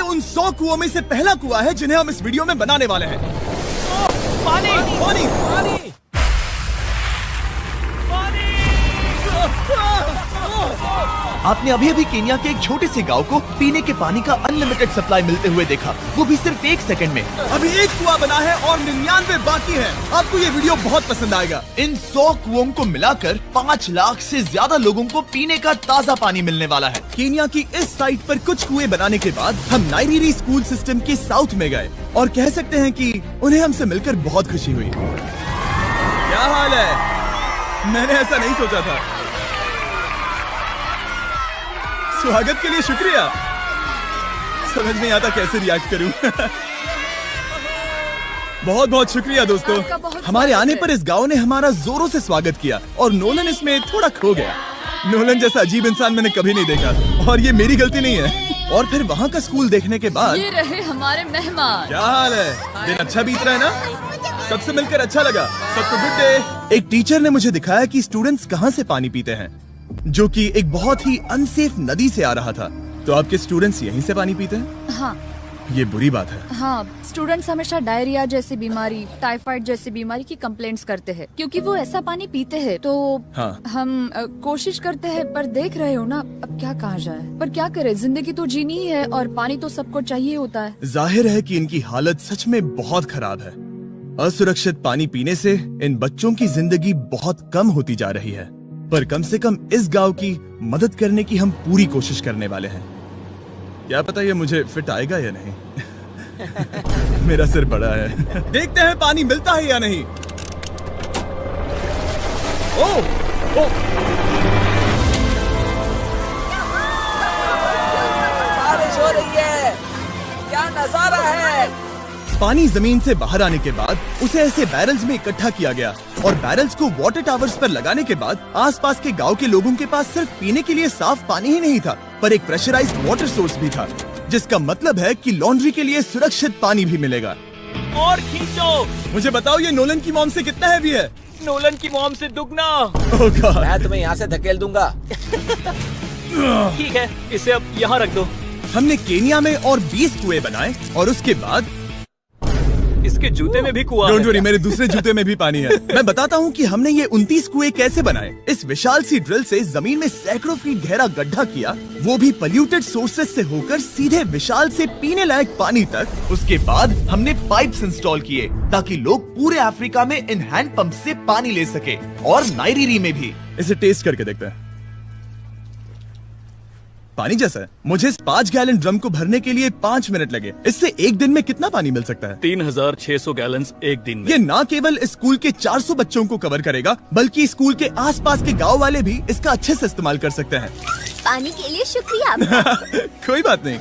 उन 100 कुओं में से पहला कुआं है जिन्हें हम इस वीडियो में बनाने वाले हैं। पानी पानी पानी आपने अभी अभी केन्या के एक छोटे से गांव को पीने के पानी का अनलिमिटेड सप्लाई मिलते हुए देखा, वो भी सिर्फ 1 सेकंड में। अभी एक कुआं बना है और 99 बाकी है। आपको ये वीडियो बहुत पसंद आएगा। इन 100 कुओं को मिलाकर 5 लाख से ज्यादा लोगों को पीने का ताज़ा पानी मिलने वाला है। केन्या की इस साइट पर कुछ कुएं बनाने के बाद हम नाइरीरी स्कूल सिस्टम के साउथ में गए और कह सकते हैं कि उन्हें हमसे मिलकर बहुत खुशी हुई। क्या हाल है? मैंने ऐसा नहीं सोचा था। स्वागत के लिए शुक्रिया। समझ नहीं आता कैसे रिएक्ट करूं। बहुत बहुत शुक्रिया दोस्तों। हमारे आने पर इस गांव ने हमारा जोरों से स्वागत किया और नोलन इसमें थोड़ा खो गया। नोलन जैसा अजीब इंसान मैंने कभी नहीं देखा और ये मेरी गलती नहीं है। और फिर वहाँ का स्कूल देखने के बाद ये रहे हमारे मेहमान। क्या हाल है? दिन अच्छा बीत रहा है ना? सबसे मिलकर अच्छा लगा। सबको गुड डे। एक टीचर ने मुझे दिखाया कि स्टूडेंट्स कहाँ से पानी पीते हैं, जो कि एक बहुत ही अनसेफ नदी से आ रहा था। तो आपके स्टूडेंट्स यहीं से पानी पीते हैं? हाँ ये बुरी बात है। हाँ, स्टूडेंट्स हमेशा डायरिया जैसी बीमारी, टाइफाइड जैसी बीमारी की कंप्लेंट्स करते हैं क्योंकि वो ऐसा पानी पीते हैं। तो हाँ। हम कोशिश करते हैं, पर देख रहे हो ना, अब क्या कहा जाए। पर क्या करे, जिंदगी तो जीनी ही है और पानी तो सबको चाहिए होता है। जाहिर है कि इनकी हालत सच में बहुत खराब है। असुरक्षित पानी पीने से इन बच्चों की जिंदगी बहुत कम होती जा रही है, पर कम से कम इस गांव की मदद करने की हम पूरी कोशिश करने वाले हैं। क्या पता ये मुझे फिट आएगा या नहीं। मेरा सिर बड़ा है। देखते हैं पानी मिलता है या नहीं। ओह, बारिश हो रही है, क्या नजारा है। पानी जमीन से बाहर आने के बाद उसे ऐसे बैरल्स में इकट्ठा किया गया और बैरल्स को वाटर टावर्स पर लगाने के बाद आसपास के गांव के लोगों के पास सिर्फ पीने के लिए साफ पानी ही नहीं था, पर एक प्रेशराइज्ड वाटर सोर्स भी था, जिसका मतलब है कि लॉन्ड्री के लिए सुरक्षित पानी भी मिलेगा। और खींचो। मुझे बताओ ये नोलन की मॉम से कितना हैवी है? नोलन की मॉम से दुगना। Oh God। मैं तुम्हें यहाँ से धकेल दूंगा। ठीक है, इसे अब यहाँ रख दो। हमने केन्या में और 20 कुएं बनाए और उसके बाद इसके जूते में भी कुआं डोंट है। वरी, मेरे दूसरे जूते में भी पानी है। मैं बताता हूँ कि हमने ये 29 कुएं कैसे बनाए। इस विशाल सी ड्रिल से जमीन में सैकड़ों फीट गहरा गड्ढा किया, वो भी पॉल्यूटेड सोर्सेज से होकर सीधे विशाल से पीने लायक पानी तक। उसके बाद हमने पाइप्स इंस्टॉल किए ताकि लोग पूरे अफ्रीका में इन हैंड पंप से पानी ले सके और नाइरीरी में भी। इसे टेस्ट करके देखते हैं। पानी जैसा है। मुझे इस 5 गैलन ड्रम को भरने के लिए 5 मिनट लगे। इससे एक दिन में कितना पानी मिल सकता है? 3600 गैलन एक दिन में। ये न केवल स्कूल के 400 बच्चों को कवर करेगा, बल्कि स्कूल के आसपास के गांव वाले भी इसका अच्छे से इस्तेमाल कर सकते हैं। पानी के लिए शुक्रिया आपका। कोई बात नहीं।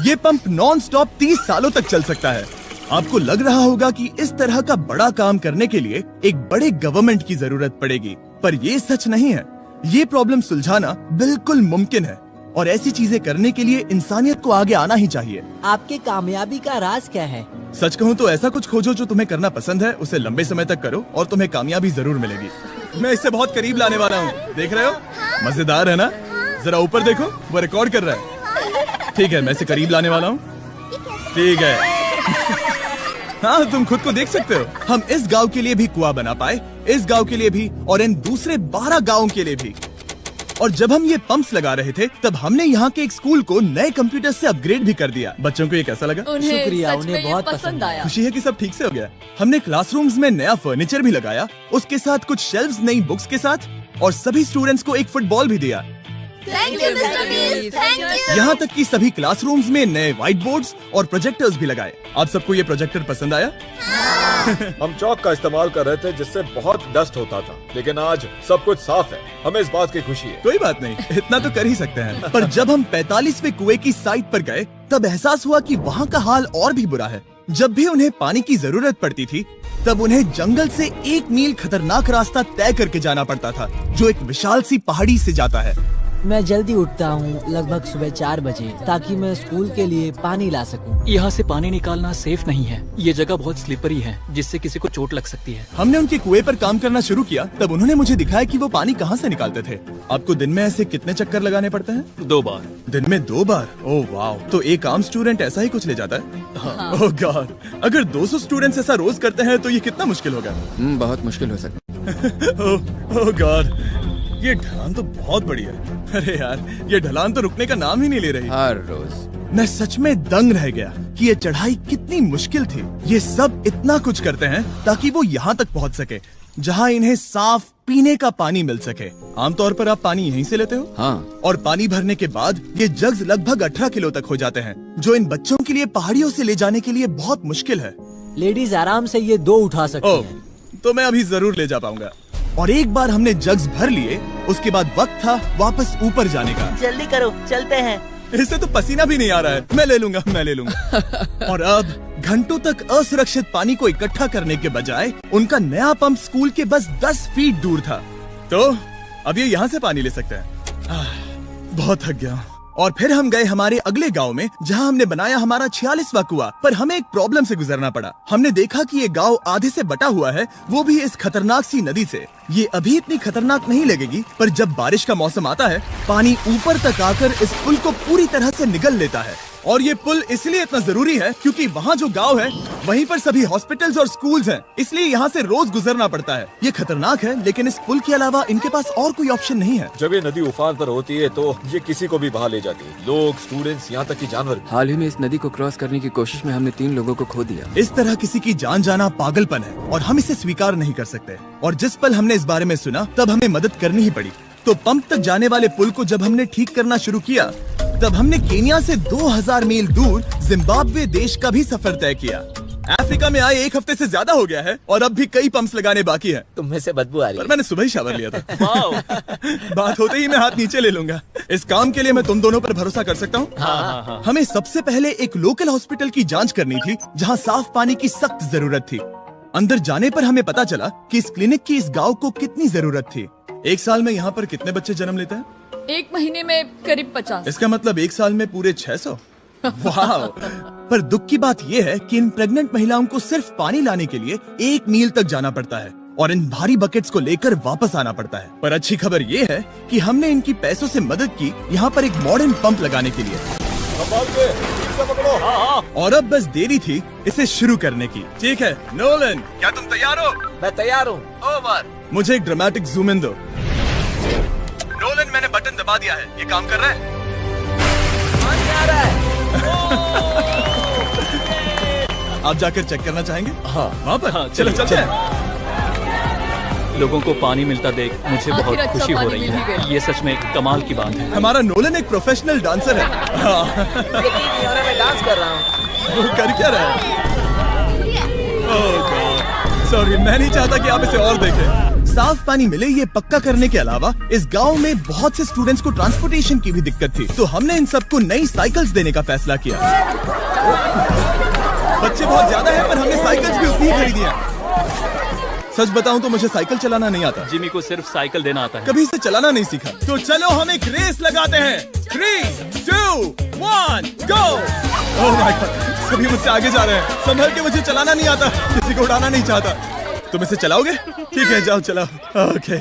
ये पंप नॉन स्टॉप 30 सालों तक चल सकता है। आपको लग रहा होगा कि इस तरह का बड़ा काम करने के लिए एक बड़े गवर्नमेंट की जरूरत पड़ेगी, पर ये सच नहीं है। ये प्रॉब्लम सुलझाना बिल्कुल मुमकिन है और ऐसी चीजें करने के लिए इंसानियत को आगे आना ही चाहिए। आपकी कामयाबी का राज क्या है? सच कहूँ तो ऐसा कुछ खोजो जो तुम्हें करना पसंद है, उसे लंबे समय तक करो और तुम्हें कामयाबी जरूर मिलेगी। मैं इसे बहुत करीब लाने वाला हूँ, देख रहे हो? मजेदार है ना? जरा ऊपर देखो, वो रिकॉर्ड कर रहा है। ठीक है, मैं इसे करीब लाने वाला हूँ। ठीक है। हाँ, तुम खुद को देख सकते हो। हम इस गाँव के लिए भी कुआं बना पाए, इस गाँव के लिए भी और इन दूसरे 12 गाँव के लिए भी। और जब हम ये पंप्स लगा रहे थे, तब हमने यहाँ के एक स्कूल को नए कंप्यूटर से अपग्रेड भी कर दिया। बच्चों को ये कैसा लगा? शुक्रिया, सच में उन्हें ये बहुत पसंद आया। खुशी है कि सब ठीक से हो गया। हमने क्लासरूम्स में नया फर्नीचर भी लगाया, उसके साथ कुछ शेल्व्स नई बुक्स के साथ, और सभी स्टूडेंट्स को एक फुटबॉल भी दिया। थैंक यू मिस्टर बीस, थैंक यू। यहाँ तक कि सभी क्लासरूम्स में नए व्हाइट बोर्ड्स और प्रोजेक्टर्स भी लगाए। आप सबको ये प्रोजेक्टर पसंद आया? हम चौक का इस्तेमाल कर रहे थे जिससे बहुत डस्ट होता था, लेकिन आज सब कुछ साफ है। हमें इस बात की खुशी है। कोई बात नहीं, इतना तो कर ही सकते हैं। पर जब हम 45वें कुएं की साइट पर गए, तब एहसास हुआ कि वहाँ का हाल और भी बुरा है। जब भी उन्हें पानी की जरूरत पड़ती थी, तब उन्हें जंगल से 1 मील खतरनाक रास्ता तय करके जाना पड़ता था, जो एक विशाल सी पहाड़ी से जाता है। मैं जल्दी उठता हूँ, लगभग सुबह 4 बजे, ताकि मैं स्कूल के लिए पानी ला सकूँ। यहाँ से पानी निकालना सेफ नहीं है। ये जगह बहुत स्लिपरी है, जिससे किसी को चोट लग सकती है। हमने उनके कुएं पर काम करना शुरू किया, तब उन्होंने मुझे दिखाया कि वो पानी कहाँ से निकालते थे। आपको दिन में ऐसे कितने चक्कर लगाने पड़ते हैं? 2 बार। दिन में 2 बार? ओह वाह, तो एक आम स्टूडेंट ऐसा ही कुछ ले जाता है? ओह गॉड, अगर 200 स्टूडेंट्स ऐसा रोज करते हैं तो ये कितना मुश्किल होगा? बहुत मुश्किल हो सकता है। ओह गॉड, ये ढलान तो बहुत बड़ी है। अरे यार, ये ढलान तो रुकने का नाम ही नहीं ले रही। हर रोज मैं सच में दंग रह गया कि ये चढ़ाई कितनी मुश्किल थी। ये सब इतना कुछ करते हैं ताकि वो यहाँ तक पहुँच सके जहाँ इन्हें साफ पीने का पानी मिल सके। आमतौर पर आप पानी यहीं से लेते हो? हाँ। और पानी भरने के बाद ये जग्स लगभग 18 किलो तक हो जाते हैं, जो इन बच्चों के लिए पहाड़ियों से ले जाने के लिए बहुत मुश्किल है। लेडीज आराम से ये 2 उठा सकती ओह, हैं। तो मैं अभी जरूर ले जा पाऊंगा। और एक बार हमने जग्स भर लिए, उसके बाद वक्त था वापस ऊपर जाने का। जल्दी करो, चलते हैं। इससे तो पसीना भी नहीं आ रहा है। मैं ले लूंगा। और अब घंटों तक असुरक्षित पानी को इकट्ठा करने के बजाय उनका नया पंप स्कूल के बस 10 फीट दूर था, तो अब ये यहाँ से पानी ले सकते हैं। बहुत थक गया। और फिर हम गए हमारे अगले गांव में, जहां हमने बनाया हमारा 46वां कुआं। पर हमें एक प्रॉब्लम से गुजरना पड़ा। हमने देखा कि ये गांव आधे से बटा हुआ है, वो भी इस खतरनाक सी नदी से। ये अभी इतनी खतरनाक नहीं लगेगी, पर जब बारिश का मौसम आता है, पानी ऊपर तक आकर इस पुल को पूरी तरह से निगल लेता है। और ये पुल इसलिए इतना जरूरी है क्योंकि वहाँ जो गांव है, वहीं पर सभी हॉस्पिटल्स और स्कूल्स हैं, इसलिए यहाँ से रोज गुजरना पड़ता है। ये खतरनाक है, लेकिन इस पुल के अलावा इनके पास और कोई ऑप्शन नहीं है। जब ये नदी उफान पर होती है तो ये किसी को भी बहा ले जाती है, लोग, स्टूडेंट्स, यहाँ तक कि जानवर भी। हाल ही में इस नदी को क्रॉस करने की कोशिश में हमने 3 लोगों को खो दिया। इस तरह किसी की जान जाना पागलपन है और हम इसे स्वीकार नहीं कर सकते। और जिस पल हमने इस बारे में सुना, तब हमें मदद करनी ही पड़ी। तो पंप तक जाने वाले पुल को जब हमने ठीक करना शुरू किया, तब हमने केन्या से 2000 मील दूर जिम्बाब्वे देश का भी सफर तय किया। अफ्रीका में आए 1 हफ्ते से ज्यादा हो गया है और अब भी कई पंप्स लगाने बाकी हैं। तुम में से बदबू आ रही पर है। मैंने सुबह ही शावर लिया था। बात होते ही मैं हाथ नीचे ले लूंगा। इस काम के लिए मैं तुम दोनों पर भरोसा कर सकता हूँ? हाँ। हमें सबसे पहले एक लोकल हॉस्पिटल की जांच करनी थी, जहाँ साफ पानी की सख्त जरूरत थी। अंदर जाने पर हमें पता चला कि इस क्लिनिक की इस गांव को कितनी जरूरत थी। 1 साल में यहाँ पर कितने बच्चे जन्म लेते हैं? 1 महीने में करीब 50। इसका मतलब 1 साल में पूरे 600। वाह! पर दुख की बात यह है कि इन प्रेग्नेंट महिलाओं को सिर्फ पानी लाने के लिए 1 मील तक जाना पड़ता है और इन भारी बकेट्स को लेकर वापस आना पड़ता है। पर अच्छी खबर ये है कि हमने इनकी पैसों से मदद की यहाँ पर एक मॉडर्न पंप लगाने के लिए। संभाल के, ठीक से पकड़ो। और अब बस देरी थी इसे शुरू करने की। ठीक है नोलन, क्या तुम तैयार हो? मैं तैयार हूँ। ओवर। मुझे एक ड्रामेटिक जूम इन दो। नोलन, मैंने बटन दबा दिया है, ये काम कर रहा है? आप जाकर चेक करना चाहेंगे? हाँ। वहाँ पर? हाँ, चलो चलिए, चलते हैं। लोगों को पानी मिलता देख मुझे आखिर बहुत अच्छा खुशी हो पानी रही मिल ही है। गया। ये सच में एक कमाल की बात है। हमारा नोलन एक प्रोफेशनल डांसर है। हाँ। मैं डांस कर रहा हूँ। वो कर क्या रहा है? सॉरी, मैं नहीं चाहता कि आप इसे और देखें। साफ पानी मिले ये पक्का करने के अलावा इस गांव में बहुत से स्टूडेंट्स को ट्रांसपोर्टेशन की भी दिक्कत थी, तो हमने इन सबको नई साइकिल्स देने का फैसला किया। बच्चे बहुत ज्यादा हैं, पर हमने साइकिल्स भी उतनी ही खरीदी हैं। सच बताऊं तो मुझे साइकिल चलाना नहीं आता। जिमी को सिर्फ साइकिल देना आता है। कभी इसे चलाना नहीं सीखा। तो चलो हम एक रेस लगाते हैं। 3, 2, 1, गो! ओह माय गॉड, सभी मुझसे आगे जा रहे हैं। संभल के, मुझे चलाना नहीं आता, किसी को उड़ाना नहीं चाहता। तुम इसे चलाओगे? ठीक है, जाओ चलाओ। ओके।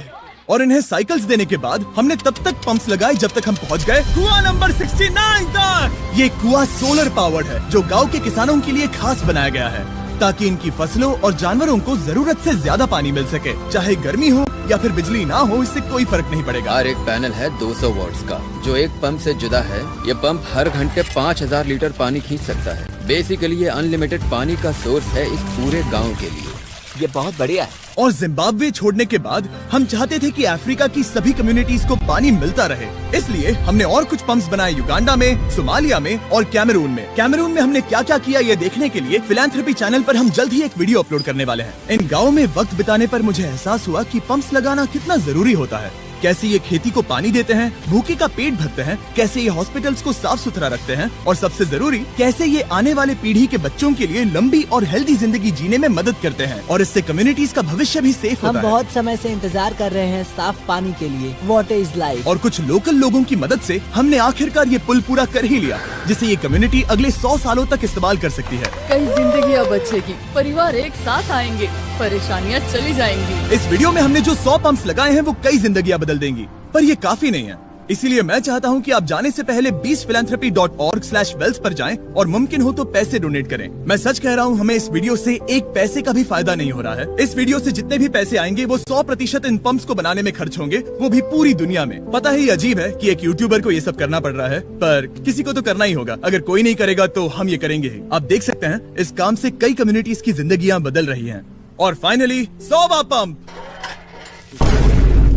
और इन्हें साइकिल्स देने के बाद हमने तब तक पंप्स लगाए जब तक हम पहुंच गए कुआं नंबर 69 तक। ये कुआं सोलर पावर्ड है, जो गांव के किसानों के लिए खास बनाया गया है, ताकि इनकी फसलों और जानवरों को जरूरत से ज्यादा पानी मिल सके। चाहे गर्मी हो या फिर बिजली ना हो, इससे कोई फर्क नहीं पड़ेगा। और एक पैनल है 200 वॉट्स का, जो एक पंप से जुदा है। ये पंप हर घंटे 5000 लीटर पानी खींच सकता है। बेसिकली ये अनलिमिटेड पानी का सोर्स है इस पूरे गाँव के लिए। ये बहुत बढ़िया है। और जिम्बाब्वे छोड़ने के बाद हम चाहते थे कि अफ्रीका की सभी कम्युनिटीज को पानी मिलता रहे, इसलिए हमने और कुछ पंप्स बनाए युगांडा में, सोमालिया में और कैमरून में। कैमरून में हमने क्या क्या किया ये देखने के लिए फिलैंथ्रोपी चैनल पर हम जल्द ही एक वीडियो अपलोड करने वाले हैं। इन गाँव में वक्त बिताने पर मुझे एहसास हुआ कि पंप्स लगाना कितना जरूरी होता है। कैसे ये खेती को पानी देते हैं, भूखे का पेट भरते हैं, कैसे ये हॉस्पिटल्स को साफ सुथरा रखते हैं और सबसे जरूरी कैसे ये आने वाले पीढ़ी के बच्चों के लिए लंबी और हेल्दी जिंदगी जीने में मदद करते हैं और इससे कम्युनिटीज का भविष्य भी सेफ हम होता है। बहुत समय से इंतजार कर रहे हैं साफ पानी के लिए। Water is life. और कुछ लोकल लोगों की मदद से हमने आखिरकार ये पुल पूरा कर ही लिया, जिसे ये कम्युनिटी अगले 100 सालों तक इस्तेमाल कर सकती है। कई जिंदगियां बचेगी, परिवार एक साथ आएंगे, परेशानियां चली जाएंगी। इस वीडियो में हमने जो 100 पंप्स लगाए हैं वो कई जिंदगियां बदल देंगी, पर ये काफी नहीं है। इसीलिए मैं चाहता हूं कि आप जाने से पहले beachphilanthropy.org/wells पर जाएं और मुमकिन हो तो पैसे डोनेट करें। मैं सच कह रहा हूं, हमें इस वीडियो से एक पैसे का भी फायदा नहीं हो रहा है। इस वीडियो से जितने भी पैसे आएंगे वो 100% इन पंप्स को बनाने में खर्च होंगे, वो भी पूरी दुनिया में। पता है ये अजीब है कि एक यूट्यूबर को ये सब करना पड़ रहा है, पर किसी को तो करना ही होगा। अगर कोई नहीं करेगा तो हम ये करेंगे ही। आप देख सकते हैं इस काम से कई कम्युनिटीज की जिंदगियां बदल रही हैं। और फाइनली 100वां पंप।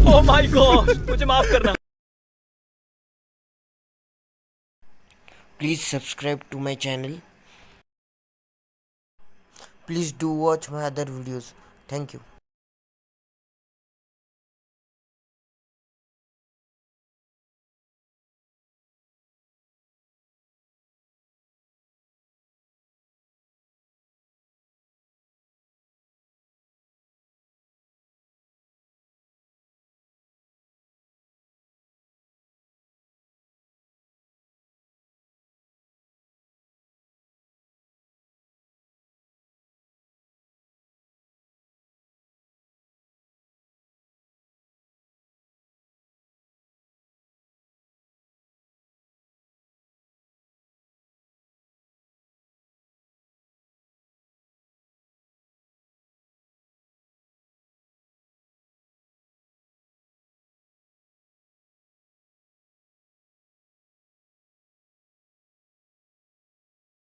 ओह माय गॉड, मुझे माफ करना। Please subscribe to my channel. Please do watch my other videos. Thank you.